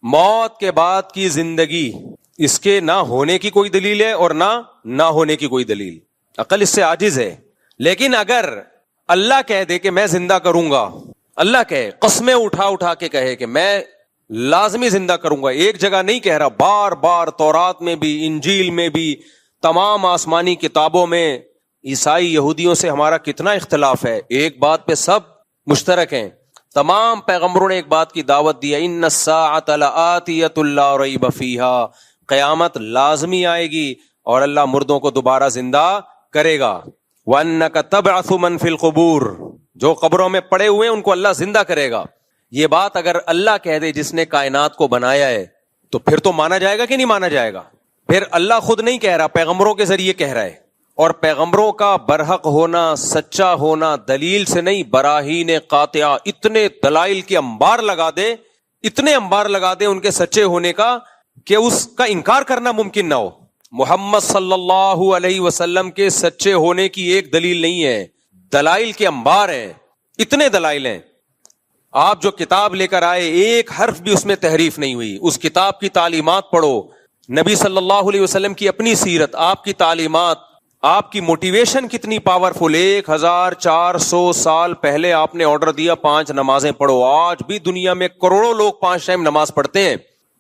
موت کے بعد کی زندگی، اس کے نہ ہونے کی کوئی دلیل ہے اور نہ ہونے کی کوئی دلیل، عقل اس سے عاجز ہے. لیکن اگر اللہ کہہ دے کہ میں زندہ کروں گا، اللہ کہے، قسمیں اٹھا کے کہے کہ میں لازمی زندہ کروں گا، ایک جگہ نہیں کہہ رہا، بار بار تورات میں بھی، انجیل میں بھی، تمام آسمانی کتابوں میں. عیسائی یہودیوں سے ہمارا کتنا اختلاف ہے، ایک بات پہ سب مشترک ہیں. تمام پیغمبروں نے ایک بات کی دعوت دی، ان الساعۃ لآتیۃ لا ریب فیہا، قیامت لازمی آئے گی اور اللہ مردوں کو دوبارہ زندہ کرے گا. وَأَنَّكَ تَبْعَثُ مَن فِي الْقُبُورِ، جو قبروں میں پڑے ہوئے ہیں ان کو اللہ زندہ کرے گا. یہ بات اگر اللہ کہہ دے جس نے کائنات کو بنایا ہے تو پھر تو مانا جائے گا کہ نہیں مانا جائے گا؟ پھر اللہ خود نہیں کہہ رہا، پیغمبروں کے ذریعے کہہ رہا ہے. اور پیغمبروں کا برحق ہونا، سچا ہونا دلیل سے نہیں، براہین قاطعہ، اتنے دلائل کے انبار لگا دے، اتنے انبار لگا دے ان کے سچے ہونے کا کہ اس کا انکار کرنا ممکن نہ ہو. محمد صلی اللہ علیہ وسلم کے سچے ہونے کی ایک دلیل نہیں ہے، دلائل کے انبار ہیں، اتنے دلائل ہیں. آپ جو کتاب لے کر آئے ایک حرف بھی اس میں تحریف نہیں ہوئی. اس کتاب کی تعلیمات پڑھو، نبی صلی اللہ علیہ وسلم کی اپنی سیرت، آپ کی تعلیمات، آپ کی موٹیویشن کتنی پاورفل. 1400 سال پہلے آپ نے آرڈر دیا 5 نمازیں پڑھو. آج بھی دنیا میں کروڑوں لوگ 5 ٹائم نماز پڑھتے ہیں،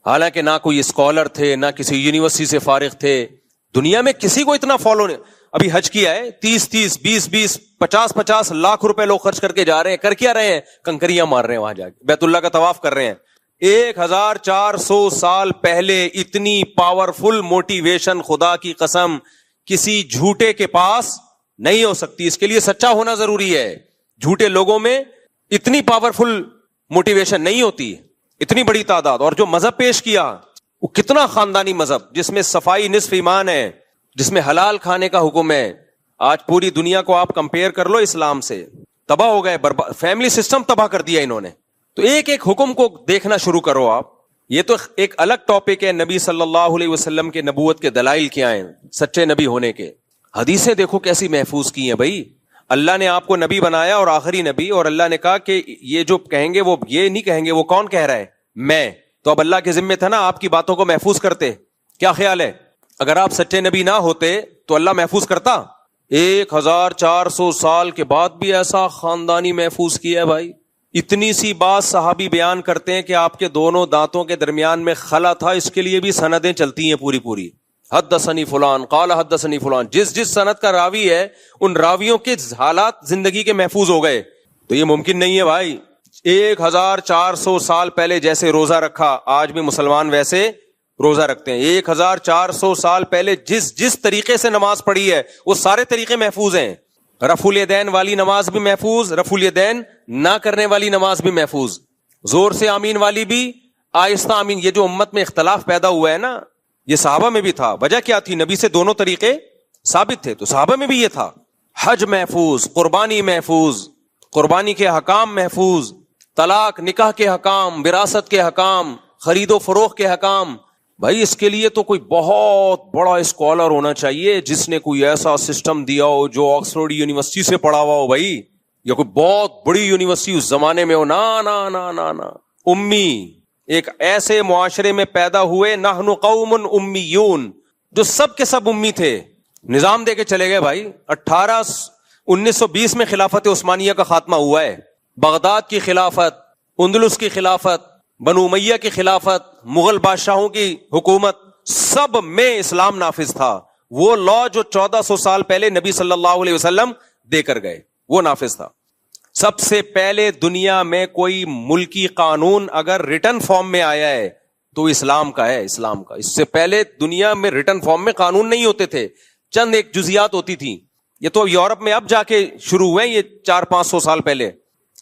حالانکہ نہ کوئی اسکالر تھے، نہ کسی یونیورسٹی سے فارغ تھے. دنیا میں کسی کو اتنا فالو نہیں. ابھی حج کیا ہے، 30 20 50 لاکھ روپے لوگ خرچ کر کے جا رہے ہیں. کر کیا رہے ہیں؟ کنکریاں مار رہے ہیں، وہاں جا کے بیت اللہ کا طواف کر رہے ہیں. 1400 سال پہلے اتنی پاورفل موٹیویشن خدا کی قسم کسی جھوٹے کے پاس نہیں ہو سکتی. اس کے لیے سچا ہونا ضروری ہے. جھوٹے لوگوں میں اتنی پاورفل موٹیویشن نہیں ہوتی، اتنی بڑی تعداد. اور جو مذہب پیش کیا وہ کتنا خاندانی مذہب، جس میں صفائی نصف ایمان ہے، جس میں حلال کھانے کا حکم ہے. آج پوری دنیا کو آپ کمپیئر کر لو اسلام سے، تباہ ہو گئے، فیملی سسٹم تباہ کر دیا انہوں نے. تو ایک ایک حکم کو دیکھنا شروع کرو آپ. یہ تو ایک الگ ٹاپک ہے، نبی صلی اللہ علیہ وسلم کے نبوت کے دلائل کیا ہیں، سچے نبی ہونے کے. حدیثیں دیکھو کیسی محفوظ کی ہیں بھائی. اللہ نے آپ کو نبی بنایا اور آخری نبی، اور اللہ نے کہا کہ یہ جو کہیں گے وہ یہ نہیں کہیں گے. وہ کون کہہ رہا ہے؟ میں. تو اب اللہ کے ذمے تھا نا آپ کی باتوں کو محفوظ کرتے. کیا خیال ہے اگر آپ سچے نبی نہ ہوتے تو اللہ محفوظ کرتا؟ 1400 سال کے بعد بھی ایسا خاندانی محفوظ کیا ہے بھائی. اتنی سی بات صحابی بیان کرتے ہیں کہ آپ کے دونوں دانتوں کے درمیان میں خلا تھا، اس کے لیے بھی سندیں چلتی ہیں پوری. حدثنی فلان قال حدثنی فلان، جس سند کا راوی ہے ان راویوں کے حالات زندگی کے محفوظ ہو گئے. تو یہ ممکن نہیں ہے بھائی. 1400 سال پہلے جیسے روزہ رکھا آج بھی مسلمان ویسے روزہ رکھتے ہیں. 1400 سال پہلے جس طریقے سے نماز پڑھی ہے وہ سارے طریقے محفوظ ہیں. رفع الیدین والی نماز بھی محفوظ، رفع الیدین نہ کرنے والی نماز بھی محفوظ، زور سے آمین والی بھی، آہستہ آمین. یہ جو امت میں اختلاف پیدا ہوا ہے نا، یہ صحابہ میں بھی تھا. وجہ کیا تھی؟ نبی سے دونوں طریقے ثابت تھے، تو صحابہ میں بھی یہ تھا. حج محفوظ، قربانی محفوظ، قربانی کے حکام محفوظ، طلاق نکاح کے حکام، وراثت کے حکام، خرید و فروخت کے حکام. بھائی اس کے لیے تو کوئی بہت بڑا اسکالر ہونا چاہیے جس نے کوئی ایسا سسٹم دیا ہو جو آکسفورڈ یونیورسٹی سے پڑھا ہوا ہو بھائی، یا کوئی بہت بڑی یونیورسٹی اس زمانے میں ہو. نا امی. ایک ایسے معاشرے میں پیدا ہوئے، نحن قوم امیون، جو سب کے سب امی تھے. نظام دے کے چلے گئے بھائی. 1920 میں خلافت عثمانیہ کا خاتمہ ہوا ہے. بغداد کی خلافت، اندلس کی خلافت، بنو امیہ کی خلافت، مغل بادشاہوں کی حکومت، سب میں اسلام نافذ تھا. وہ لا جو 1400 سال پہلے نبی صلی اللہ علیہ وسلم دے کر گئے وہ نافذ تھا. سب سے پہلے دنیا میں کوئی ملکی قانون اگر ریٹن فارم میں آیا ہے تو اسلام کا ہے، اسلام کا. اس سے پہلے دنیا میں ریٹن فارم میں قانون نہیں ہوتے تھے، چند ایک جزیات ہوتی تھی. یہ تو یورپ میں اب جا کے شروع ہوئے، یہ 400-500 سال پہلے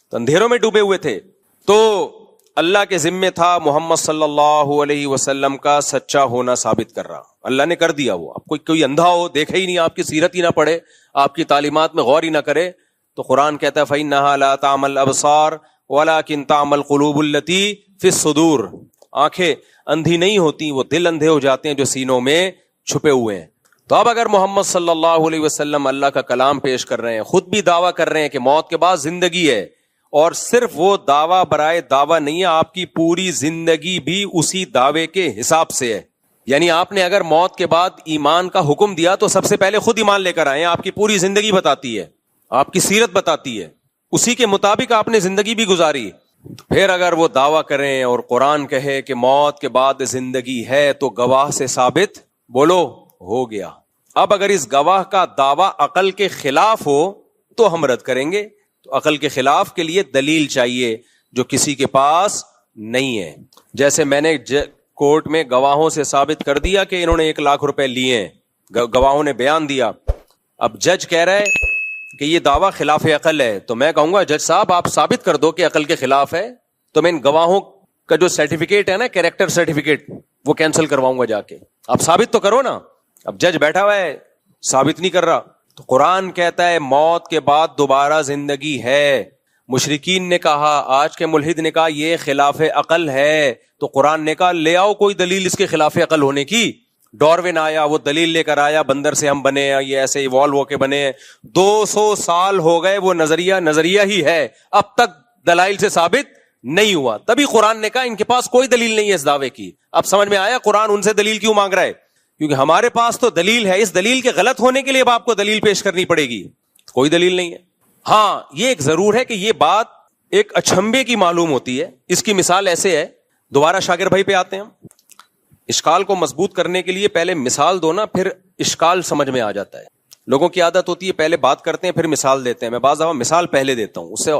تو اندھیروں میں ڈوبے ہوئے تھے. تو اللہ کے ذمے تھا محمد صلی اللہ علیہ وسلم کا سچا ہونا ثابت کر رہا. اللہ نے کر دیا. وہ اب کوئی اندھا ہو، دیکھے ہی نہیں، آپ کی سیرت ہی نہ پڑھے، آپ کی تعلیمات میں غور ہی نہ کرے، تو قرآن کہتا ہے فَإِنَّهَا لَا تَعْمَى الْأَبْصَارُ وَلَكِنْ تَعْمَى الْقُلُوبُ الَّتِي فِي الصُّدُورِ. آنکھیں اندھی نہیں ہوتی، وہ دل اندھے ہو جاتے ہیں جو سینوں میں چھپے ہوئے ہیں. تو اب اگر محمد صلی اللہ علیہ وسلم اللہ کا کلام پیش کر رہے ہیں، خود بھی دعویٰ کر رہے ہیں کہ موت کے بعد زندگی ہے، اور صرف وہ دعویٰ برائے دعویٰ نہیں ہے, آپ کی پوری زندگی بھی اسی دعوے کے حساب سے ہے. یعنی آپ نے اگر موت کے بعد ایمان کا حکم دیا تو سب سے پہلے خود ایمان لے کر آئے. آپ کی پوری زندگی بتاتی ہے, آپ کی سیرت بتاتی ہے, اسی کے مطابق آپ نے زندگی بھی گزاری. پھر اگر وہ دعویٰ کریں اور قرآن کہے کہ موت کے بعد زندگی ہے تو گواہ سے ثابت بولو ہو گیا. اب اگر اس گواہ کا دعویٰ عقل کے خلاف ہو تو ہم رد کریں گے. تو عقل کے خلاف کے لیے دلیل چاہیے جو کسی کے پاس نہیں ہے. جیسے میں نے کورٹ میں گواہوں سے ثابت کر دیا کہ انہوں نے 1,00,000 روپے لیے ہیں, گواہوں نے بیان دیا. اب جج کہہ رہا ہے کہ یہ دعویٰ خلاف عقل ہے, تو میں کہوں گا جج صاحب آپ ثابت کر دو کہ عقل کے خلاف ہے, تو میں ان گواہوں کا جو سرٹیفکیٹ ہے نا, کیریکٹر سرٹیفکیٹ, وہ کینسل کرواؤں گا جا کے. آپ ثابت تو کرو نا. اب جج بیٹھا ہوا ہے ثابت نہیں کر رہا. تو قرآن کہتا ہے موت کے بعد دوبارہ زندگی ہے. مشرکین نے کہا, آج کے ملحد نے کہا یہ خلاف عقل ہے, تو قرآن نے کہا لے آؤ کوئی دلیل اس کے خلاف عقل ہونے کی. ڈاروین آیا, وہ دلیل لے کر آیا بندر سے ہم بنے ہیں, یہ ایسے ایوالو ہو کے بنے ہیں. 200 سال ہو گئے, وہ نظریہ ہی ہے, اب تک دلائل سے ثابت نہیں ہوا. تبھی قرآن نے کہا ان کے پاس کوئی دلیل نہیں ہے اس دعوے کی. اب سمجھ میں آیا قرآن ان سے دلیل کیوں مانگ رہا ہے, کیونکہ ہمارے پاس تو دلیل ہے. اس دلیل کے غلط ہونے کے لیے اب آپ کو دلیل پیش کرنی پڑے گی. کوئی دلیل نہیں ہے. ہاں یہ ایک ضرور ہے کہ یہ بات ایک اچھمبے کی معلوم ہوتی ہے. اس کی مثال ایسے ہے, دوبارہ شاکر بھائی پہ آتے ہیں ہم. اشکال کو مضبوط کرنے کے لیے پہلے مثال دو نا, پھر اشکال سمجھ میں آ جاتا ہے. لوگوں کی عادت ہوتی ہے پہلے بات کرتے ہیں پھر مثال دیتے ہیں. میں بعض دفعہ مثال پہلے دیتا ہوں, اس سے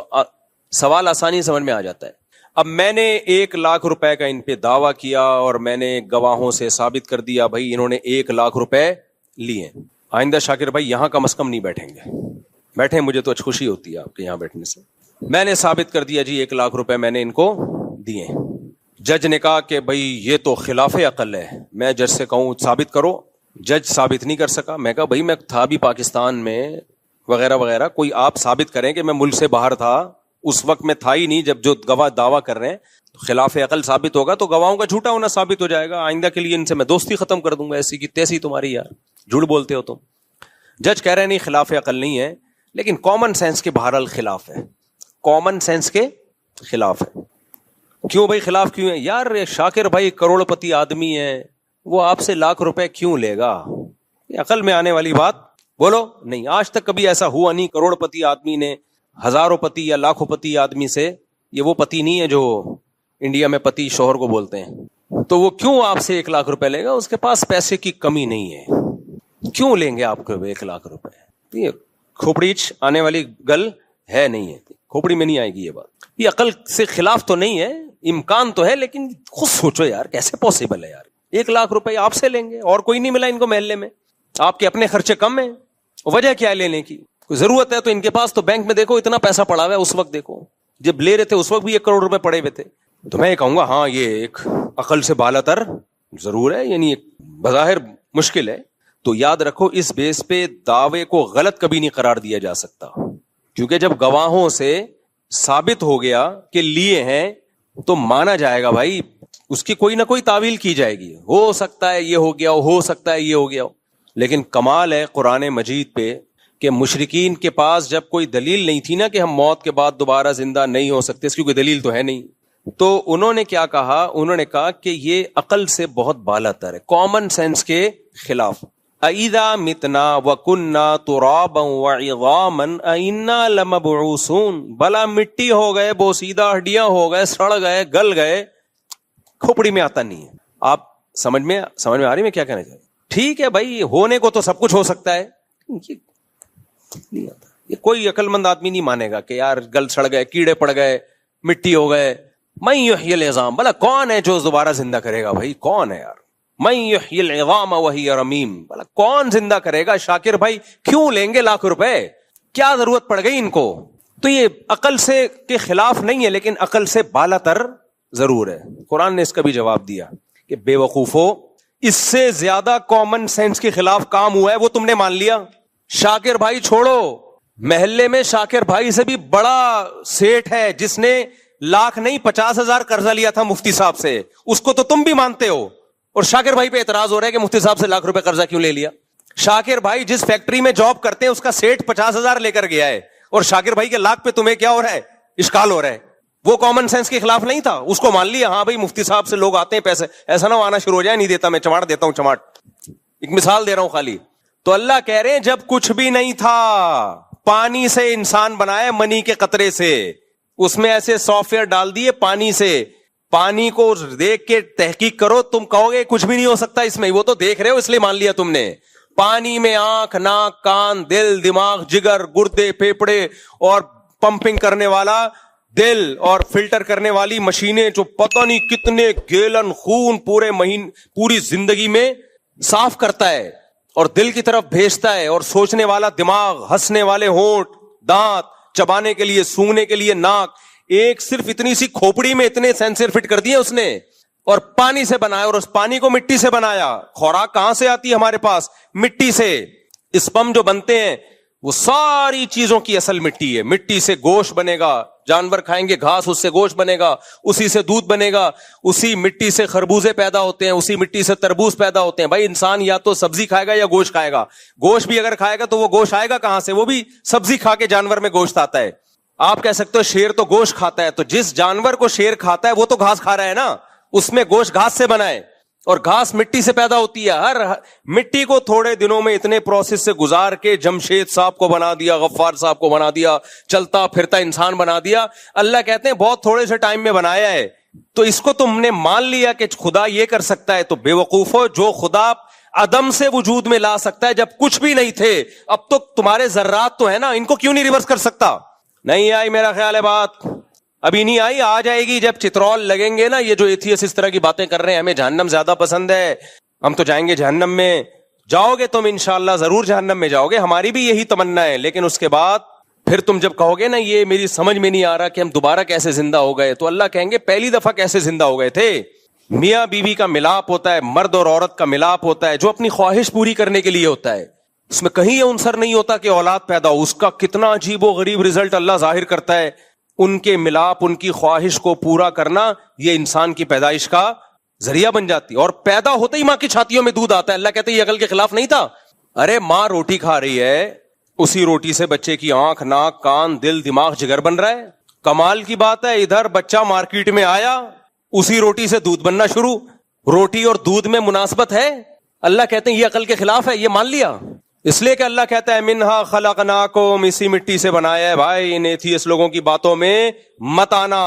سوال آسانی سمجھ میں آ جاتا ہے. اب میں نے 1,00,000 روپے کا ان پہ دعویٰ کیا اور میں نے گواہوں سے ثابت کر دیا بھائی انہوں نے 1,00,000 روپے لیے. آئندہ شاکر بھائی یہاں کم از کم نہیں بیٹھیں گے. بیٹھیں, مجھے تو خوشی ہوتی ہے آپ کے یہاں بیٹھنے سے. میں نے ثابت کر دیا جی 1,00,000 روپے میں نے ان کو دیے. جج نے کہا کہ بھائی یہ تو خلاف عقل ہے. میں جج سے کہوں ثابت کرو, جج ثابت نہیں کر سکا. میں کہا بھائی میں تھا بھی پاکستان میں وغیرہ وغیرہ, کوئی آپ ثابت کریں کہ میں ملک سے باہر تھا, اس وقت میں تھا ہی نہیں جب جو گواہ دعویٰ کر رہے ہیں. خلاف عقل ثابت ہوگا تو گواہوں کا جھوٹا ہونا ثابت ہو جائے گا. آئندہ کے لیے ان سے میں دوستی ختم کر دوں گا. ایسی کی تیسی تمہاری, یار جھوٹ بولتے ہو تم. جج کہہ رہے نہیں خلاف عقل نہیں ہے, لیکن کامن سینس کے بہرحال خلاف ہے. کامن سینس کے خلاف ہے. کیوں بھائی خلاف کیوں ہے؟ یار شاکر بھائی کروڑ پتی آدمی ہے, وہ آپ سے 1,00,000 روپے کیوں لے گا؟ یہ عقل میں آنے والی بات بولو نہیں. آج تک کبھی ایسا ہوا نہیں کروڑ پتی آدمی نے ہزاروں پتی یا لاکھوں پتی آدمی سے, یہ وہ پتی نہیں ہے جو انڈیا میں پتی شوہر کو بولتے ہیں, تو وہ کیوں آپ سے 1,00,000 روپے لے گا؟ اس کے پاس پیسے کی کمی نہیں ہے, کیوں لیں گے آپ کو 1,00,000 روپے؟ یہ کھوپڑیچ آنے والی گل ہے نہیں ہے, کھوپڑی میں نہیں آئے گی یہ بات. یہ عقل سے خلاف تو نہیں ہے, امکان تو ہے, لیکن خود سوچو یار کیسے پاسبل ہے یار. 1,00,000 روپے آپ سے لیں گے اور کوئی نہیں ملا ان کو محلے میں, آپ کے اپنے خرچے کم ہیں, وجہ کیا ہے لینے کی؟ کوئی ضرورت ہے تو ان کے پاس تو بینک میں دیکھو اتنا پیسہ پڑا ہوا ہے, اس وقت دیکھو جب لے رہے تھے اس وقت بھی 1 کروڑ روپے پڑے ہوئے تھے. تو میں یہ کہوں گا ہاں یہ ایک عقل سے بالا تر ضرور ہے, یعنی ایک بظاہر مشکل ہے. تو یاد رکھو اس بیس پہ دعوے کو غلط کبھی نہیں قرار دیا جا سکتا, کیونکہ جب گواہوں سے ثابت ہو گیا کہ لیے ہیں تو مانا جائے گا بھائی, اس کی کوئی نہ کوئی تعویل کی جائے گی. ہو سکتا ہے یہ ہو گیا ہو سکتا ہے یہ ہو گیا. لیکن کمال ہے قرآن مجید پہ کہ مشرکین کے پاس جب کوئی دلیل نہیں تھی نا کہ ہم موت کے بعد دوبارہ زندہ نہیں ہو سکتے, اس کی کوئی دلیل تو ہے نہیں, تو انہوں نے کیا کہا؟ انہوں نے کہا کہ یہ عقل سے بہت بالا تر ہے, کامن سینس کے خلاف. اِذَا مِتْنَا وَكُنَّا تُرَابًا وَعِظَامًا اِنَّا لَمَبْعُوثُونَ, بلا مٹی ہو گئے, بوسیدہ ہڈیاں ہو گئے, سڑ گئے, گل گئے, کھوپڑی میں آتا نہیں ہے. آپ سمجھ میں آ رہی میں کیا کہنا چاہیے؟ ٹھیک ہے بھائی ہونے کو تو سب کچھ ہو سکتا ہے, نہیں آتا. یہ کوئی عقل مند آدمی نہیں مانے گا کہ یار گل سڑ گئے, کیڑے پڑ گئے, مٹی ہو گئے. من یحیی العظام, بلا کون ہے جو دوبارہ زندہ کرے گا بھائی؟ کون ہے یار؟ من یحیی العظام وہی رمیم, بلا کون زندہ کرے گا؟ شاکر بھائی کیوں لیں گے 1,00,000 روپے؟ کیا ضرورت پڑ گئی ان کو؟ تو یہ عقل سے کے خلاف نہیں ہے, لیکن عقل سے بالا تر ضرور ہے. قرآن نے اس کا بھی جواب دیا کہ بے وقوفو, اس سے زیادہ کامن سینس کے خلاف کام ہوا ہے وہ تم نے مان لیا. شاکر بھائی چھوڑو, محلے میں شاکر بھائی سے بھی بڑا سیٹ ہے جس نے 1,00,000 نہیں 50,000 قرضہ لیا تھا مفتی صاحب سے, اس کو تو تم بھی مانتے ہو, اور شاکر بھائی پہ اعتراض ہو رہا ہے کہ مفتی صاحب سے 1,00,000 روپے قرضہ کیوں لے لیا. شاکر بھائی جس فیکٹری میں جاب کرتے ہیں اس کا سیٹ 50,000 لے کر گیا ہے, اور شاکر بھائی کے 1,00,000 پہ تمہیں کیا ہو رہا ہے؟ اشکال ہو رہا ہے. وہ کامن سینس کے خلاف نہیں تھا, اس کو مان لیا, ہاں بھائی مفتی صاحب سے لوگ آتے ہیں پیسے, ایسا نہ آنا شروع ہو جائے, نہیں دیتا میں, چماٹ دیتا ہوں چماٹ. ایک مثال دے رہا ہوں خالی. تو اللہ کہہ رہے ہیں جب کچھ بھی نہیں تھا, پانی سے انسان بنایا, منی کے قطرے سے, اس میں ایسے سافٹ ویئر ڈال دیے پانی سے. پانی کو دیکھ کے تحقیق کرو, تم کہو گے کچھ بھی نہیں ہو سکتا اس میں, وہ تو دیکھ رہے ہو اس لیے مان لیا تم نے. پانی میں آنکھ, ناک, کان, دل, دماغ, جگر, گردے, پھیپھڑے اور پمپنگ کرنے والا دل اور فلٹر کرنے والی مشینیں جو پتہ نہیں کتنے گیلن خون پوری زندگی میں صاف کرتا ہے اور دل کی طرف بھیجتا ہے, اور سوچنے والا دماغ, ہنسنے والے ہونٹ, دانت, چبانے کے لیے, سونگنے کے لیے ناک. ایک صرف اتنی سی کھوپڑی میں اتنے سینسر فٹ کر دیے اس نے, اور پانی سے بنایا, اور اس پانی کو مٹی سے بنایا. خوراک کہاں سے آتی ہے ہمارے پاس؟ مٹی سے. اسپم جو بنتے ہیں وہ ساری چیزوں کی اصل مٹی ہے. مٹی سے گوشت بنے گا, جانور کھائیں گے گھاس, اس سے گوشت بنے گا, اسی سے دودھ بنے گا, اسی مٹی سے خربوزے پیدا ہوتے ہیں, اسی مٹی سے تربوز پیدا ہوتے ہیں. بھائی انسان یا تو سبزی کھائے گا یا گوشت کھائے گا. گوشت بھی اگر کھائے گا تو وہ گوشت آئے گا کہاں سے؟ وہ بھی سبزی کھا کے جانور میں گوشت آتا ہے. آپ کہہ سکتے ہو شیر تو گوشت کھاتا ہے, تو جس جانور کو شیر کھاتا ہے وہ تو گھاس کھا رہا ہے نا, اس میں گوشت گھاس سے بنا ہے, اور گھاس مٹی سے پیدا ہوتی ہے. ہر مٹی کو تھوڑے دنوں میں اتنے پروسیس سے گزار کے جمشید صاحب کو بنا دیا, غفار صاحب کو بنا دیا, چلتا پھرتا انسان بنا دیا. اللہ کہتے ہیں بہت تھوڑے سے ٹائم میں بنایا ہے. تو اس کو تم نے مان لیا کہ خدا یہ کر سکتا ہے, تو بے وقوفو, جو خدا عدم سے وجود میں لا سکتا ہے جب کچھ بھی نہیں تھے, اب تو تمہارے ذرات تو ہے نا, ان کو کیوں نہیں ریورس کر سکتا؟ نہیں آئی میرا خیال ہے بات, ابھی نہیں آئی, آ جائے گی جب چترول لگیں گے نا. یہ جو ایتھیس اس طرح کی باتیں کر رہے ہیں, ہمیں جہنم زیادہ پسند ہے, ہم تو جائیں گے جہنم میں. جاؤ گے تم انشاءاللہ, ضرور جہنم میں جاؤ گے, ہماری بھی یہی تمنا ہے. لیکن اس کے بعد پھر تم جب کہو گے نا یہ میری سمجھ میں نہیں آ رہا کہ ہم دوبارہ کیسے زندہ ہو گئے, تو اللہ کہیں گے پہلی دفعہ کیسے زندہ ہو گئے تھے. میاں بیوی کا ملاپ ہوتا ہے, مرد اور عورت کا ملاپ ہوتا ہے, جو اپنی خواہش پوری کرنے کے لیے ہوتا ہے. اس میں کہیں یہ عنصر نہیں ہوتا کہ اولاد پیدا ہو. اس کا کتنا عجیب و غریب رزلٹ اللہ ظاہر کرتا ہے. ان کے ملاپ, ان کی خواہش کو پورا کرنا, یہ انسان کی پیدائش کا ذریعہ بن جاتی. اور پیدا ہوتے ہی ماں کی چھاتیوں میں دودھ آتا ہے. اللہ کہتے ہیں یہ عقل کے خلاف نہیں تھا. ارے ماں روٹی کھا رہی ہے, اسی روٹی سے بچے کی آنکھ, ناک, کان, دل, دماغ, جگر بن رہا ہے. کمال کی بات ہے, ادھر بچہ مارکیٹ میں آیا, اسی روٹی سے دودھ بننا شروع. روٹی اور دودھ میں مناسبت ہے؟ اللہ کہتے ہیں یہ عقل کے خلاف ہے, یہ مان لیا. اس لیے کہ اللہ کہتا ہے منہا خلقناکم, اسی مٹی سے بنایا ہے. بھائی ان ایتھیس لوگوں کی باتوں میں مت آنا.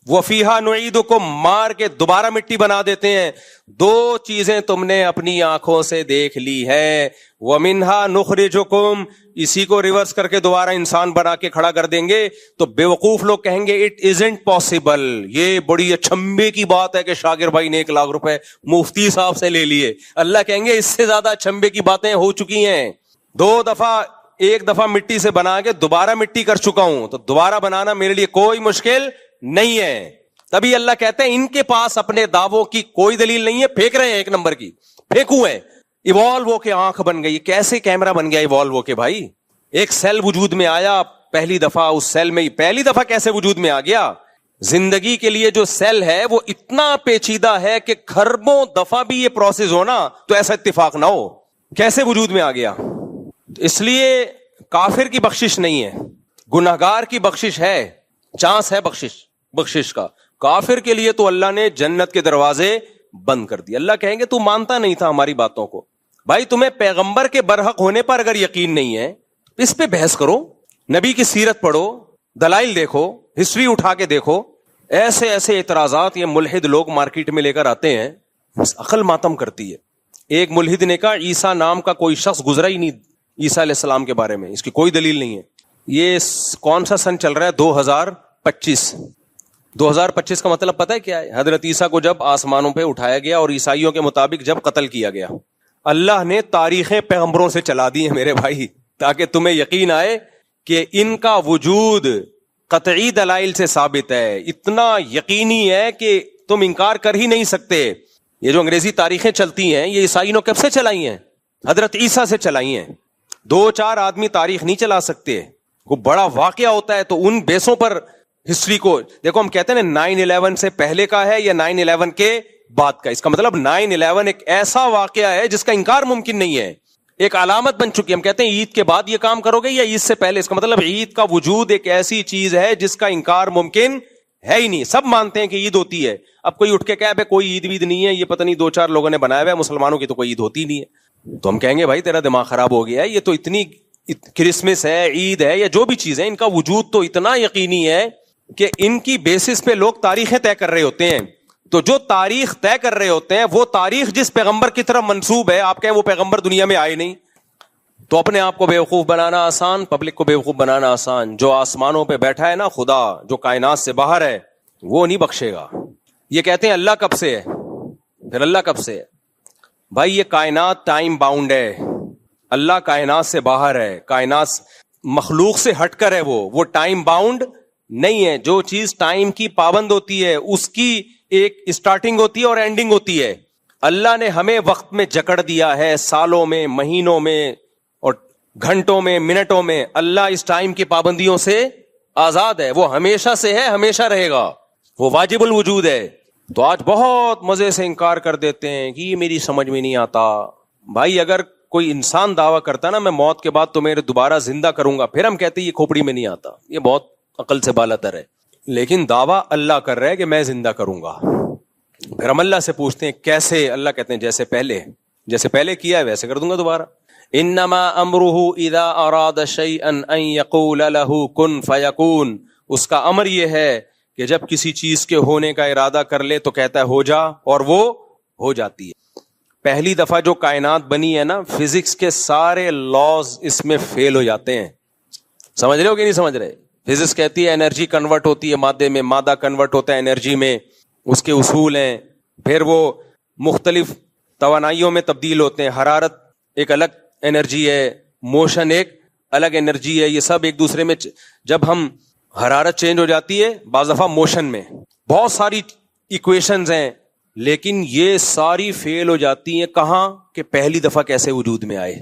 وفیہا نعیدکم, مار کے دوبارہ مٹی بنا دیتے ہیں. دو چیزیں تم نے اپنی آنکھوں سے دیکھ لی ہے. ومنہا نخرجکم, اسی کو ریورس کر کے دوبارہ انسان بنا کے کھڑا کر دیں گے. تو بے وقوف لوگ کہیں گے اٹ ازنٹ پاسبل. یہ بڑی اچھمبے کی بات ہے کہ شاگر بھائی نے 1 لاکھ روپے مفتی صاحب سے لے لیے. اللہ کہیں گے اس سے زیادہ اچھمبے کی باتیں ہو چکی ہیں. 2 دفعہ, 1 دفعہ مٹی سے بنا کے دوبارہ مٹی کر چکا ہوں, تو دوبارہ بنانا میرے لیے کوئی مشکل نہیں ہے. تبھی اللہ کہتے ہیں ان کے پاس اپنے دعووں کی کوئی دلیل نہیں ہے, پھینک رہے ہیں 1 نمبر کی, پھینکو ہے. ایوالو ہو کے آنکھ بن گئی, کیسے کیمرہ بن گیا ایوالو ہو کے؟ بھائی ایک سیل وجود میں آیا پہلی دفعہ, اس سیل میں پہلی دفعہ کیسے وجود میں آ گیا؟ زندگی کے لیے جو سیل ہے وہ اتنا پیچیدہ ہے کہ خربوں دفعہ بھی یہ پروسیس ہونا تو ایسا اتفاق نہ ہو. کیسے وجود میں آ گیا؟ اس لیے کافر کی بخشش نہیں ہے, گنہگار کی بخشش ہے, چانس ہے بخشش کا. کافر کے لیے تو اللہ نے جنت کے دروازے بند کر دی. اللہ کہیں گے تو مانتا نہیں تھا ہماری باتوں کو. بھائی تمہیں پیغمبر کے برحق ہونے پر اگر یقین نہیں ہے, اس پہ بحث کرو, نبی کی سیرت پڑھو, دلائل دیکھو, ہسٹری اٹھا کے دیکھو. ایسے ایسے اعتراضات یہ ملحد لوگ مارکیٹ میں لے کر آتے ہیں, عقل ماتم کرتی ہے. ایک ملحد نے کہا عیسیٰ نام کا کوئی شخص گزرا ہی نہیں عیسیٰ علیہ السلام کے بارے میں, اس کی کوئی دلیل نہیں ہے. یہ کون سا سن چل رہا ہے؟ 2025. 2025 کا مطلب پتہ ہے کیا ہے؟ حضرت عیسیٰ کو جب آسمانوں پہ اٹھایا گیا اور عیسائیوں کے مطابق جب قتل کیا گیا. اللہ نے تاریخیں پیغمبروں سے چلا دی ہیں میرے بھائی, تاکہ تمہیں یقین آئے کہ ان کا وجود قطعی دلائل سے ثابت ہے. اتنا یقینی ہے کہ تم انکار کر ہی نہیں سکتے. یہ جو انگریزی تاریخیں چلتی ہیں یہ عیسائیوں نے کب سے چلائی ہیں؟ حضرت عیسیٰ سے چلائی ہیں. 2-4 آدمی تاریخ نہیں چلا سکتے. کوئی بڑا واقعہ ہوتا ہے تو ان بیسوں پر ہسٹری کو دیکھو. ہم کہتے ہیں 9/11 سے پہلے کا ہے یا 9/11 کے بعد کا. اس کا مطلب 9/11 ایک ایسا واقعہ ہے جس کا انکار ممکن نہیں ہے. ایک علامت بن چکی. ہم کہتے ہیں عید کے بعد یہ کام کرو گے یا عید سے پہلے. اس کا مطلب عید کا وجود ایک ایسی چیز ہے جس کا انکار ممکن ہے ہی نہیں. سب مانتے ہیں کہ عید ہوتی ہے. اب کوئی اٹھ کے کہے کوئی عید وید نہیں ہے, یہ پتہ نہیں 2-4 لوگوں نے بنایا ہوا ہے, مسلمانوں کی تو کوئی عید ہوتی نہیں ہے, تو ہم کہیں گے بھائی تیرا دماغ خراب ہو گیا ہے. یہ تو اتنی کرسمس ہے, عید ہے, یا جو بھی چیز ہے, ان کا وجود تو اتنا یقینی ہے کہ ان کی بیسس پہ لوگ تاریخیں طے کر رہے ہوتے ہیں. تو جو تاریخ طے کر رہے ہوتے ہیں وہ تاریخ جس پیغمبر کی طرف منسوب ہے, آپ کہیں وہ پیغمبر دنیا میں آئے نہیں, تو اپنے آپ کو بیوقوف بنانا آسان, پبلک کو بیوقوف بنانا آسان. جو آسمانوں پہ بیٹھا ہے نا خدا, جو کائنات سے باہر ہے, وہ نہیں بخشے گا. یہ کہتے ہیں اللہ کب سے ہے, پھر اللہ کب سے ہے. بھائی یہ کائنات ٹائم باؤنڈ ہے, اللہ کائنات سے باہر ہے, کائنات مخلوق سے ہٹ کر ہے, وہ ٹائم باؤنڈ نہیں ہے. جو چیز ٹائم کی پابند ہوتی ہے اس کی ایک اسٹارٹنگ ہوتی ہے اور اینڈنگ ہوتی ہے. اللہ نے ہمیں وقت میں جکڑ دیا ہے, سالوں میں, مہینوں میں اور گھنٹوں میں, منٹوں میں. اللہ اس ٹائم کی پابندیوں سے آزاد ہے, وہ ہمیشہ سے ہے, ہمیشہ رہے گا, وہ واجب الوجود ہے. تو آج بہت مزے سے انکار کر دیتے ہیں کہ یہ میری سمجھ میں نہیں آتا. بھائی اگر کوئی انسان دعویٰ کرتا نا میں موت کے بعد تمہیں دوبارہ زندہ کروں گا, پھر ہم کہتے ہیں یہ کھوپڑی میں نہیں آتا, یہ بہت عقل سے بالا تر ہے. لیکن دعویٰ اللہ کر رہا ہے کہ میں زندہ کروں گا. پھر ہم اللہ سے پوچھتے ہیں کیسے, اللہ کہتے ہیں جیسے پہلے کیا ہے ویسے کر دوں گا دوبارہ. انما امرہ اذا اراد شیئا ان یقول له کن فیکون. اس کا امر یہ ہے کہ جب کسی چیز کے ہونے کا ارادہ کر لے تو کہتا ہے ہو جا, اور وہ ہو جاتی ہے. پہلی دفعہ جو کائنات بنی ہے نا, فزکس کے سارے لاز اس میں فیل ہو جاتے ہیں. سمجھ رہے ہو کہ نہیں سمجھ رہے؟ فزکس کہتی ہے انرجی کنورٹ ہوتی ہے مادے میں, مادہ کنورٹ ہوتا ہے انرجی میں, اس کے اصول ہیں. پھر وہ مختلف توانائیوں میں تبدیل ہوتے ہیں. حرارت ایک الگ انرجی ہے, موشن ایک الگ انرجی ہے. یہ سب ایک دوسرے میں, جب ہم حرارت چینج ہو جاتی ہے بعض دفعہ موشن میں, بہت ساری ایکویشنز ہیں, لیکن یہ ساری فیل ہو جاتی ہیں. کہاں کہ پہلی دفعہ کیسے وجود میں آئے,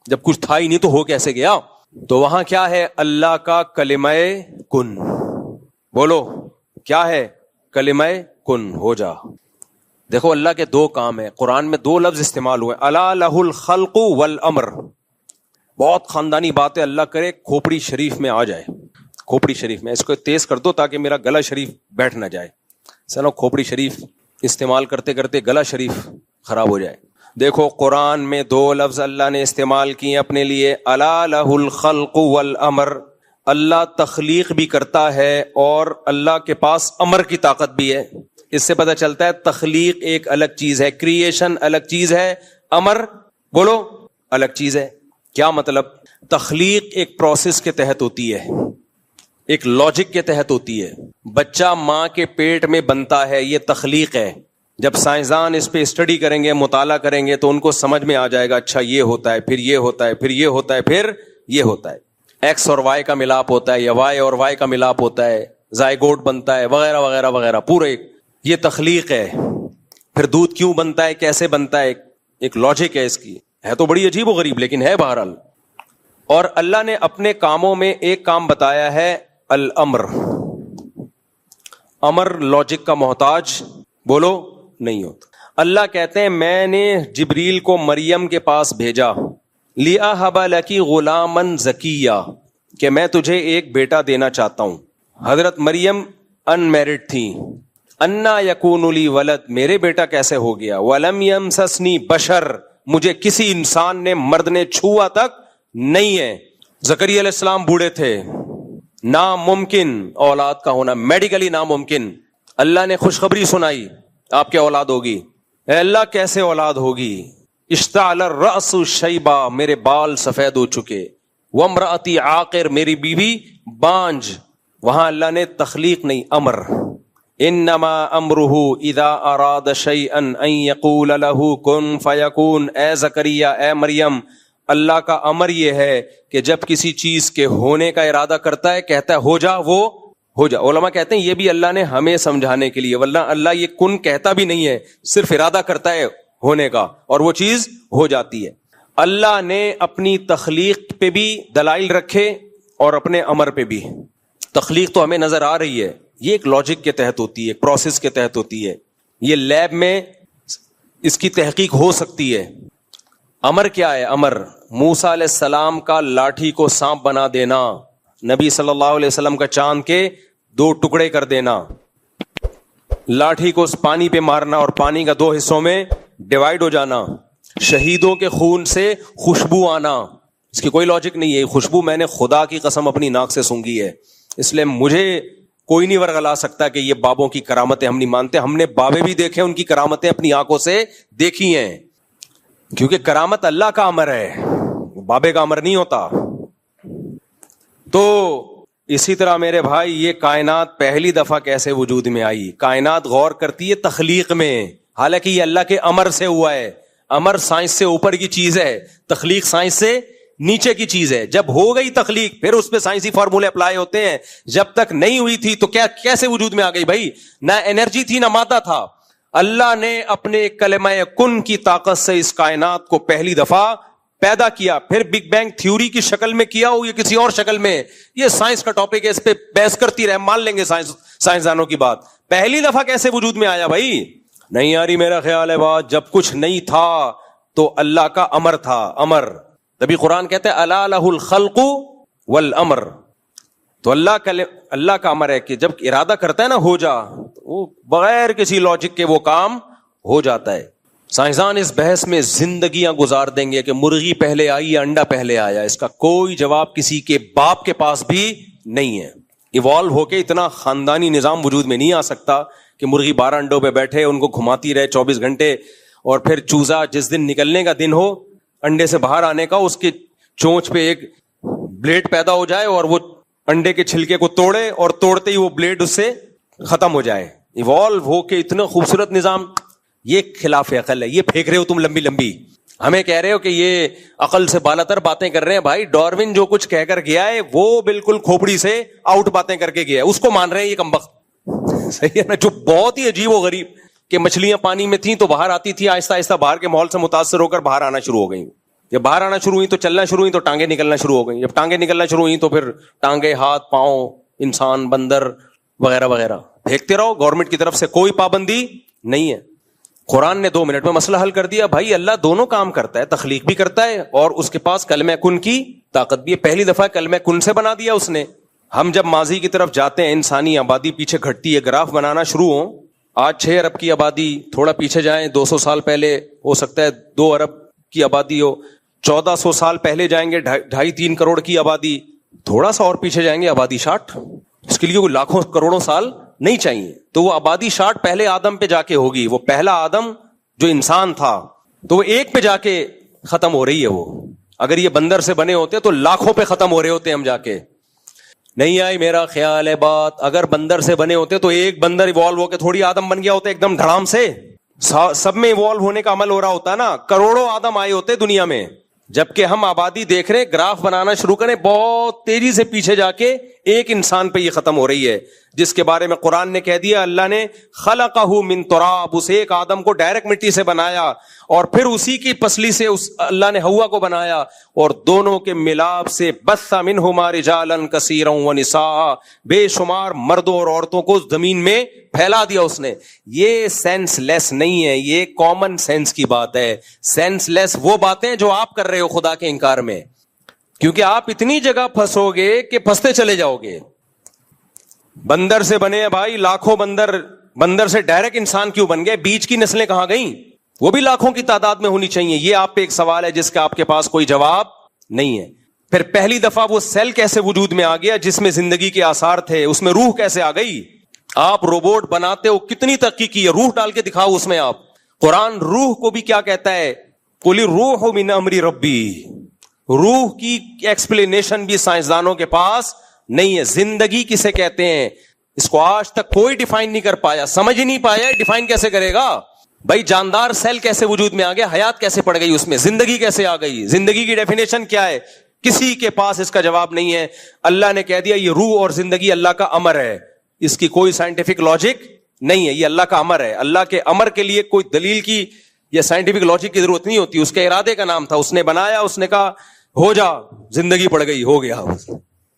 جب کچھ تھا ہی نہیں تو ہو کیسے گیا. تو وہاں کیا ہے, اللہ کا کلمہ کن. بولو کیا ہے, کلمہ کن, ہو جا. دیکھو اللہ کے 2 کام ہیں, قرآن میں 2 لفظ استعمال ہوئے, الا لہ الخلق والامر. بہت خاندانی بات ہے, اللہ کرے کھوپڑی شریف میں آ جائے. کھوپڑی شریف میں, اس کو تیز کر دو تاکہ میرا گلا شریف بیٹھ نہ جائے. چلو کھوپڑی شریف استعمال کرتے کرتے گلا شریف خراب ہو جائے. دیکھو قرآن میں 2 لفظ اللہ نے استعمال کیے اپنے لیے, الا لہ الخلق والامر. اللہ تخلیق بھی کرتا ہے اور اللہ کے پاس امر کی طاقت بھی ہے. اس سے پتہ چلتا ہے تخلیق ایک الگ چیز ہے, کریشن الگ چیز ہے, امر بولو الگ چیز ہے. کیا مطلب؟ تخلیق ایک پروسیس کے تحت ہوتی ہے, ایک لاجک کے تحت ہوتی ہے. بچہ ماں کے پیٹ میں بنتا ہے, یہ تخلیق ہے. جب سائنسدان اس پہ اسٹڈی کریں گے, مطالعہ کریں گے, تو ان کو سمجھ میں آ جائے گا اچھا یہ ہوتا ہے, پھر یہ ہوتا ہے, پھر یہ ہوتا ہے, پھر یہ ہوتا ہے. ایکس اور وائی کا ملاپ ہوتا ہے, یا وائی اور وائی کا ملاپ ہوتا ہے, زائگوٹ بنتا ہے, وغیرہ وغیرہ وغیرہ. پورے یہ تخلیق ہے. پھر دودھ کیوں بنتا ہے, کیسے بنتا ہے, ایک لاجک ہے اس کی. ہے تو بڑی عجیب و غریب, لیکن ہے بہرحال. اور اللہ نے اپنے کاموں میں ایک کام بتایا ہے, الامر. امر لاجک کا محتاج بولو نہیں ہوتا. اللہ کہتے ہیں میں نے جبریل کو مریم کے پاس بھیجا, لِأَهَبَ لَكِ غُلَامًا زَكِيًّا, کہ میں تجھے ایک بیٹا دینا چاہتا ہوں. حضرت مریم ان میرڈ تھی. اَنَّا يَكُونُ لِي وَلَد, میرے بیٹا کیسے ہو گیا. وَلَمْ يَمْسَسْنِي بَشَرٌ, مجھے کسی انسان نے, مرد نے چھوا تک نہیں ہے. زکریا علیہ السلام بوڑھے تھے, ناممکن اولاد کا ہونا, میڈیکلی ناممکن. اللہ نے خوشخبری سنائی آپ کے اولاد ہوگی. اے اللہ کیسے اولاد ہوگی. اشتعل الرأس شیبا, میرے بال سفید ہو چکے. وامرأتی عاقر, میری بیوی بانج. وہاں اللہ نے تخلیق نہیں, امر. انما امرہ اذا اراد شیئا ان یقول لہ کن فیکون. اے زکریا, اے مریم, اللہ کا امر یہ ہے کہ جب کسی چیز کے ہونے کا ارادہ کرتا ہے کہتا ہے ہو جا, وہ ہو جا. علماء کہتے ہیں یہ بھی اللہ نے ہمیں سمجھانے کے لیے, ورنہ اللہ یہ کن کہتا بھی نہیں ہے, صرف ارادہ کرتا ہے ہونے کا اور وہ چیز ہو جاتی ہے. اللہ نے اپنی تخلیق پہ بھی دلائل رکھے اور اپنے امر پہ بھی. تخلیق تو ہمیں نظر آ رہی ہے, یہ ایک لاجک کے تحت ہوتی ہے, ایک پروسیس کے تحت ہوتی ہے. یہ لیب میں اس کی تحقیق ہو سکتی ہے. امر کیا ہے؟ امر موسیٰ علیہ السلام کا لاٹھی کو سانپ بنا دینا، نبی صلی اللہ علیہ وسلم کا چاند کے 2 ٹکڑے کر دینا، لاٹھی کو پانی پہ مارنا اور پانی کا 2 حصوں میں ڈیوائیڈ ہو جانا، شہیدوں کے خون سے خوشبو آنا. اس کی کوئی لاجک نہیں ہے. خوشبو میں نے خدا کی قسم اپنی ناک سے سونگھی ہے، اس لیے مجھے کوئی نہیں ورغلا سکتا کہ یہ بابوں کی کرامتیں ہم نہیں مانتے. ہم نے بابے بھی دیکھے، ان کی کرامتیں اپنی آنکھوں سے دیکھی ہیں، کیونکہ کرامت اللہ کا امر ہے، بابے کا امر نہیں ہوتا. تو اسی طرح میرے بھائی یہ کائنات پہلی دفعہ کیسے وجود میں آئی؟ کائنات غور کرتی ہے تخلیق میں، حالانکہ یہ اللہ کے امر سے ہوا ہے. امر سائنس سے اوپر کی چیز ہے، تخلیق سائنس سے نیچے کی چیز ہے. جب ہو گئی تخلیق پھر اس پہ سائنسی فارمولے اپلائی ہوتے ہیں. جب تک نہیں ہوئی تھی تو کیسے وجود میں آ گئی بھائی؟ نہ انرجی تھی نہ مادہ تھا. اللہ نے اپنے کلمہ کن کی طاقت سے اس کائنات کو پہلی دفعہ پیدا کیا. پھر بگ بینگ تھیوری کی شکل میں کیا ہو یا کسی اور شکل میں، یہ سائنس کا ٹاپک ہے، اس پہ بحث کرتی رہے، مان لیں گے سائنسدانوں کی بات. پہلی دفعہ کیسے وجود میں آیا بھائی؟ نہیں آ رہی میرا خیال ہے بات. جب کچھ نہیں تھا تو اللہ کا امر تھا، امر. تبھی قرآن کہتے ہیں الا لہ الخلق والامر. تو اللہ کا امر ہے کہ جب ارادہ کرتا ہے نا ہو جا، وہ بغیر کسی لاجک کے وہ کام ہو جاتا ہے. سائنسدان اس بحث میں زندگیاں گزار دیں گے کہ مرغی پہلے آئی یا انڈا پہلے آیا. اس کا کوئی جواب کسی کے باپ کے پاس بھی نہیں ہے. ایوالو ہو کے اتنا خاندانی نظام وجود میں نہیں آ سکتا کہ مرغی 12 انڈوں پہ بیٹھے، ان کو گھماتی رہے 24 گھنٹے، اور پھر چوزا جس دن نکلنے کا دن ہو انڈے سے باہر آنے کا، اس کے چونچ پہ ایک بلیڈ پیدا ہو جائے اور وہ انڈے کے چھلکے کو توڑے اور توڑتے ہی وہ بلیڈ اس سے ختم ہو جائے. ایوالو ہو کے اتنا خوبصورت نظام، یہ خلاف عقل ہے. یہ پھینک رہے ہو تم لمبی لمبی، ہمیں کہہ رہے ہو کہ یہ عقل سے بالا تر باتیں کر رہے ہیں. بھائی ڈاروین جو کچھ کہہ کر گیا ہے وہ بالکل کھوپڑی سے آؤٹ باتیں کر کے گیا ہے، اس کو مان رہے ہیں یہ کمبخت. صحیح ہے نا؟ جو بہت ہی عجیب و غریب کہ مچھلیاں پانی میں تھیں تو باہر آتی تھی، آہستہ آہستہ باہر کے ماحول سے متاثر ہو کر باہر آنا شروع ہو گئی. جب باہر آنا شروع ہوئی تو چلنا شروع ہوئی تو ٹانگیں نکلنا شروع ہو گئی. جب ٹانگیں نکلنا شروع ہوئی تو پھر ٹانگیں، ہاتھ، پاؤں، انسان، بندر وغیرہ وغیرہ پھینکتے رہو. گورنمنٹ کی طرف سے کوئی پابندی نہیں ہے. قرآن نے 2 منٹ میں مسئلہ حل کر دیا. بھائی اللہ دونوں کام کرتا ہے، تخلیق بھی کرتا ہے اور اس کے پاس کلمہ کن کی طاقت بھی ہے. پہلی دفعہ کلمہ کن سے بنا دیا اس نے. ہم جب ماضی کی طرف جاتے ہیں، انسانی آبادی پیچھے گھٹتی ہے، گراف بنانا شروع ہو. آج 6 ارب کی آبادی، تھوڑا پیچھے جائیں 200 سال پہلے ہو سکتا ہے 2 ارب کی آبادی ہو. 1400 سال پہلے جائیں گے 2.5-3 کروڑ کی آبادی. تھوڑا سا اور پیچھے جائیں گے آبادی 60. اس کے لیے کوئی لاکھوں کروڑوں سال نہیں چاہیے. تو وہ آبادی 60 پہلے آدم پہ جا کے ہوگی. وہ پہلا آدم جو انسان تھا تو وہ 1 پہ جا کے ختم ہو رہی ہے. وہ اگر یہ بندر سے بنے ہوتے تو لاکھوں پہ ختم ہو رہے ہوتے ہم جا کے. نہیں آئی میرا خیال ہے بات. اگر بندر سے بنے ہوتے تو ایک بندر ایوالو ہو کے تھوڑی آدم بن گیا ہوتا ایک دم دھڑام سے. سب میں ایوالو ہونے کا عمل ہو رہا ہوتا نا. کروڑوں آدم آئے ہوتے دنیا میں. جبکہ ہم آبادی دیکھ رہے، گراف بنانا شروع کریں بہت تیزی سے پیچھے جا کے ایک انسان پہ یہ ختم ہو رہی ہے، جس کے بارے میں قرآن نے کہہ دیا اللہ نے خلقہ من تراب. اس ایک آدم کو ڈائریکٹ مٹی سے بنایا اور پھر اسی کی پسلی سے اللہ نے حوا کو بنایا اور دونوں کے ملاپ سے بث منہما رجالا کثیرا ونساء، بے شمار مردوں اور عورتوں کو زمین میں پھیلا دیا اس نے. یہ سینس لیس نہیں ہے، یہ کامن سینس کی بات ہے. سینس لیس وہ باتیں جو آپ کر رہے ہو خدا کے انکار میں، کیونکہ آپ اتنی جگہ پھنسو گے کہ پھنستے چلے جاؤ گے. بندر سے بنے ہیں بھائی لاکھوں بندر سے ڈائریکٹ انسان کیوں بن گئے؟ بیچ کی نسلیں کہاں گئیں؟ وہ بھی لاکھوں کی تعداد میں ہونی چاہیے. یہ آپ پہ ایک سوال ہے جس کا آپ کے پاس کوئی جواب نہیں ہے. پھر پہلی دفعہ وہ سیل کیسے وجود میں آ گیا جس میں زندگی کے آثار تھے؟ اس میں روح کیسے آ گئی؟ آپ روبوٹ بناتے ہو، کتنی ترقی کی ہے، روح ڈال کے دکھاؤ اس میں. آپ قرآن روح کو بھی کیا کہتا ہے؟ قل الروح من امر ربی. روح کی ایکسپلینیشن بھی سائنسدانوں کے پاس نہیں ہے. زندگی کسے کہتے ہیں اس کو آج تک کوئی ڈیفائن نہیں کر پایا، سمجھ ہی نہیں پایا. ڈیفائن کیسے کرے گا بھائی؟ جاندار سیل کیسے وجود میں آ گیا؟ حیات کیسے پڑ گئی اس میں؟ زندگی کیسے آ گئی؟ زندگی کی ڈیفینیشن کیا ہے؟ کسی کے پاس اس کا جواب نہیں ہے. اللہ نے کہہ دیا یہ روح اور زندگی اللہ کا امر ہے. اس کی کوئی سائنٹیفک لاجک نہیں ہے، یہ اللہ کا امر ہے. اللہ کے امر کے لیے کوئی دلیل کی یا سائنٹیفک لاجک کی ضرورت نہیں ہوتی. اس کے ارادے کا نام تھا. اس نے بنایا، اس نے کہا ہو جا، زندگی پڑ گئی، ہو گیا،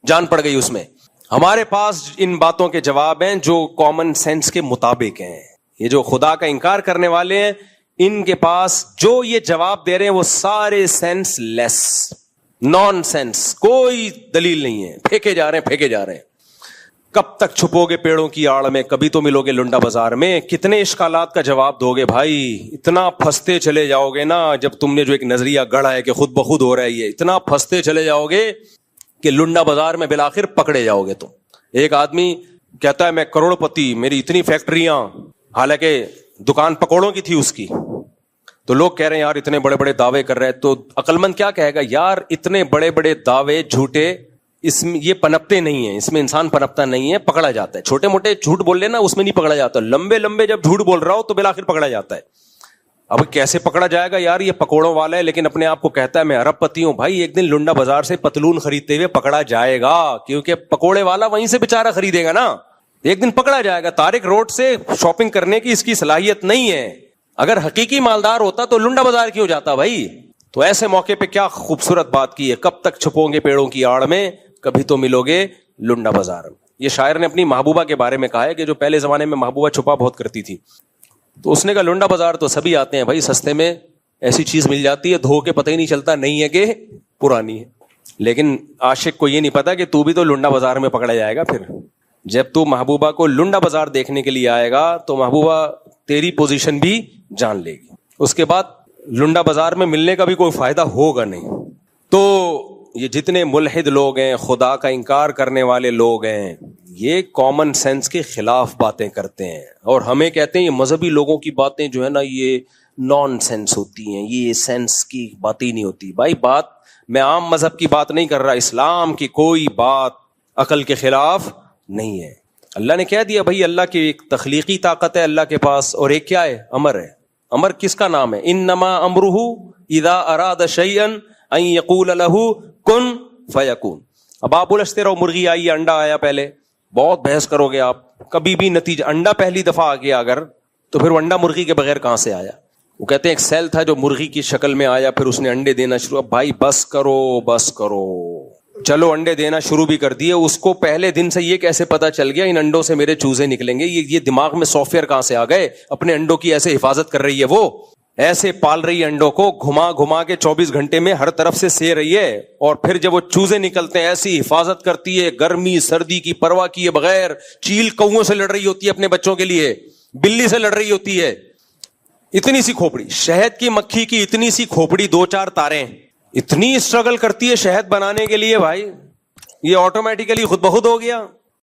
جان پڑ گئی اس میں. ہمارے پاس ان باتوں کے جواب ہیں جو کامن سینس کے مطابق ہیں. یہ جو خدا کا انکار کرنے والے ہیں ان کے پاس جو یہ جواب دے رہے ہیں وہ سارے سینس لیس، نان سینس، کوئی دلیل نہیں ہے، پھینکے جا رہے ہیں. کب تک چھپو گے پیڑوں کی آڑ میں، کبھی تو ملو گے لنڈا بازار میں. کتنے اشکالات کا جواب دو گے بھائی؟ اتنا پھنستے چلے جاؤ گے نا، جب تم نے جو ایک نظریہ گڑھا ہے کہ خود بخود ہو رہا ہے، یہ اتنا پھنستے چلے جاؤ گے کہ لنڈا بازار میں بالآخر پکڑے جاؤ گے تم. ایک آدمی کہتا ہے میں کروڑ پتی، میری اتنی فیکٹریاں، حالانکہ دکان پکوڑوں کی تھی اس کی. تو لوگ کہہ رہے ہیں یار اتنے بڑے بڑے دعوے کر رہے ہیں. تو عقل مند کیا کہے گا؟ یار اتنے بڑے بڑے دعوے جھوٹے، اس میں یہ پنپتے نہیں ہیں، اس میں انسان پنپتا نہیں ہے، پکڑا جاتا ہے. چھوٹے موٹے جھوٹ بول لینا اس میں نہیں پکڑا جاتا، لمبے لمبے جب جھوٹ بول رہا ہو تو بالآخر پکڑا جاتا ہے. اب کیسے پکڑا جائے گا؟ یار یہ پکوڑوں والا ہے لیکن اپنے آپ کو کہتا ہے میں ارب پتی ہوں. بھائی ایک دن لنڈا بازار سے پتلون خریدتے ہوئے پکڑا جائے گا، کیونکہ پکوڑے والا وہیں سے بےچارا خریدے گا نا. ایک دن پکڑا جائے گا. طارق روڈ سے شاپنگ کرنے کی اس کی صلاحیت نہیں ہے. اگر حقیقی مالدار ہوتا تو لنڈا بازار کیوں جاتا بھائی؟ تو ایسے موقع پہ کیا خوبصورت بات کی ہے، کب تک چھپو گے پیڑوں کی آڑ میں، کبھی تو ملو گے لنڈا بازار میں. یہ شاعر نے اپنی محبوبہ کے بارے میں کہا ہے کہ جو پہلے زمانے میں محبوبہ چھپا بہت کرتی تھی، تو اس نے کہا لنڈا بازار تو سبھی آتے ہیں بھائی، سستے میں ایسی چیز مل جاتی ہے دھو کے پتہ ہی نہیں چلتا نہیں ہے کہ پرانی ہے. لیکن عاشق کو یہ نہیں پتا کہ تو بھی تو لنڈا بازار میں پکڑا جائے گا. پھر جب تو محبوبہ کو لنڈا بازار دیکھنے کے لیے آئے گا تو محبوبہ تیری پوزیشن بھی جان لے گی. اس کے بعد لنڈا بازار میں ملنے کا بھی کوئی فائدہ ہوگا نہیں. تو یہ جتنے ملحد لوگ ہیں، خدا کا انکار کرنے والے لوگ ہیں، یہ کامن سینس کے خلاف باتیں کرتے ہیں اور ہمیں کہتے ہیں یہ مذہبی لوگوں کی باتیں جو ہے نا یہ نان سینس ہوتی ہیں، یہ سینس کی بات ہی نہیں ہوتی. بھائی بات میں عام مذہب کی بات نہیں کر رہا، اسلام کی کوئی بات عقل کے خلاف نہیں ہے. اللہ نے کہہ دیا بھائی اللہ کی ایک تخلیقی طاقت ہے اللہ کے پاس، اور ایک کیا ہے؟ امر ہے. امر کس کا نام ہے؟ انما امرہ اذا اراد شیئا ان یقول لہ کن فیکون. اب آپ الجھتے رہو مرغی آئی یا انڈا آیا پہلے، بہت بحث کرو گے آپ، کبھی بھی نتیجہ انڈا پہلی دفعہ آ گیا اگر تو پھر وہ انڈا مرغی کے بغیر کہاں سے آیا؟ وہ کہتے ہیں ایک سیل تھا جو مرغی کی شکل میں آیا، پھر اس نے انڈے دینا شروع. اب بھائی بس کرو، چلو انڈے دینا شروع بھی کر دیے. اس کو پہلے دن سے یہ کیسے پتا چل گیا ان انڈوں سے میرے چوزے نکلیں گے؟ یہ دماغ میں سافٹ ویئر کہاں سے آ گئے؟ اپنے انڈوں کی ایسے حفاظت کر رہی ہے، وہ ایسے پال رہی ہے انڈوں کو، گھما کے 24 گھنٹے میں ہر طرف سے سے رہی ہے، اور پھر جب وہ چوزے نکلتے ہیں ایسی حفاظت کرتی ہے، گرمی سردی کی پرواہ کیے بغیر. چیل کووں سے لڑ رہی ہوتی ہے اپنے بچوں کے لیے، بلی سے لڑ رہی ہوتی ہے. اتنی سی کھوپڑی، شہد کی مکھی کی اتنی سی کھوپڑی، 2-4 تاریں، اتنی اسٹرگل کرتی ہے شہد بنانے کے لیے. بھائی یہ آٹومیٹیکلی خود بخود ہو گیا.